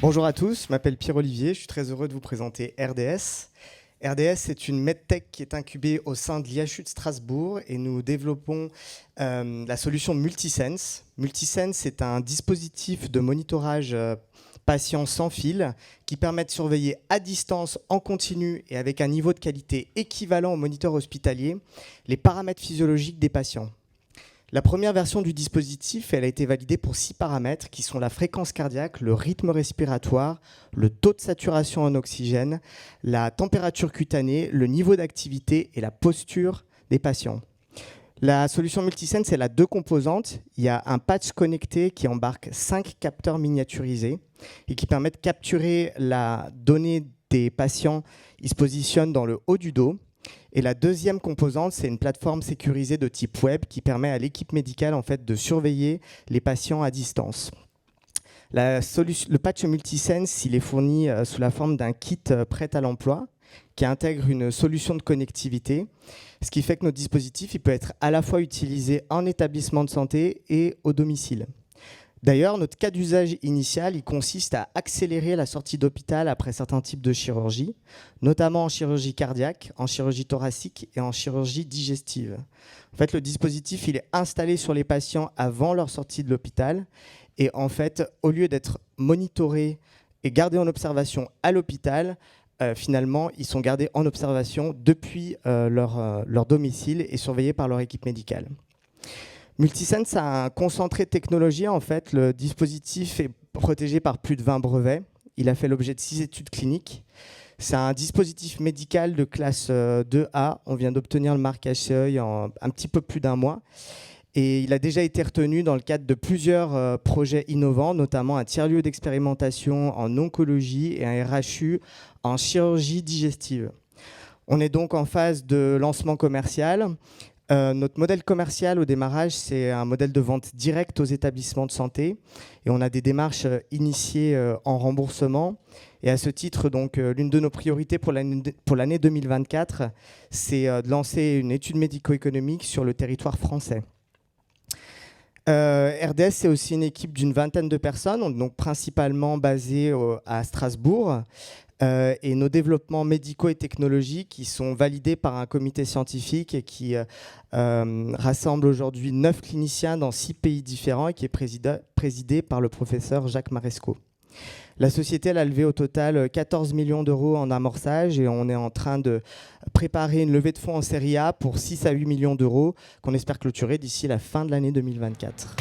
Bonjour à tous, je m'appelle Pierre-Olivier, je suis très heureux de vous présenter RDS. RDS, c'est une medtech qui est incubée au sein de l'IHU de Strasbourg et nous développons la solution Multisense. Multisense est un dispositif de monitorage patient sans fil qui permet de surveiller à distance, en continu et avec un niveau de qualité équivalent au moniteur hospitalier les paramètres physiologiques des patients. La première version du dispositif, elle a été validée pour 6 paramètres qui sont la fréquence cardiaque, le rythme respiratoire, le taux de saturation en oxygène, la température cutanée, le niveau d'activité et la posture des patients. La solution Multisense, elle a 2 composantes. Il y a un patch connecté qui embarque 5 capteurs miniaturisés et qui permet de capturer la donnée des patients. Ils se positionnent dans le haut du dos. Et la deuxième composante, c'est une plateforme sécurisée de type web qui permet à l'équipe médicale en fait, de surveiller les patients à distance. Le patch Multisense, il est fourni sous la forme d'un kit prêt à l'emploi qui intègre une solution de connectivité, ce qui fait que notre dispositif il peut être à la fois utilisé en établissement de santé et au domicile. D'ailleurs, notre cas d'usage initial, il consiste à accélérer la sortie d'hôpital après certains types de chirurgie, notamment en chirurgie cardiaque, en chirurgie thoracique et en chirurgie digestive. En fait, le dispositif, il est installé sur les patients avant leur sortie de l'hôpital. Et en fait, au lieu d'être monitorés et gardés en observation à l'hôpital, finalement, ils sont gardés en observation depuis leur domicile et surveillés par leur équipe médicale. Multisense a un concentré de technologie. En fait, le dispositif est protégé par plus de 20 brevets. Il a fait l'objet de 6 études cliniques. C'est un dispositif médical de classe 2A. On vient d'obtenir le marquage CE en un petit peu plus d'1 mois. Et il a déjà été retenu dans le cadre de plusieurs projets innovants, notamment un tiers-lieu d'expérimentation en oncologie et un RHU en chirurgie digestive. On est donc en phase de lancement commercial. Notre modèle commercial au démarrage, c'est un modèle de vente directe aux établissements de santé. Et on a des démarches initiées en remboursement. Et à ce titre, donc, l'une de nos priorités pour l'année 2024, c'est de lancer une étude médico-économique sur le territoire français. RDS, c'est aussi une équipe d'une vingtaine de personnes, donc principalement basée à Strasbourg. Et nos développements médicaux et technologiques qui sont validés par un comité scientifique et qui rassemble aujourd'hui 9 cliniciens dans 6 pays différents et qui est présidé par le professeur Jacques Maresco. La société elle a levé au total 14 millions d'euros en amorçage et on est en train de préparer une levée de fonds en série A pour 6 à 8 millions d'euros qu'on espère clôturer d'ici la fin de l'année 2024.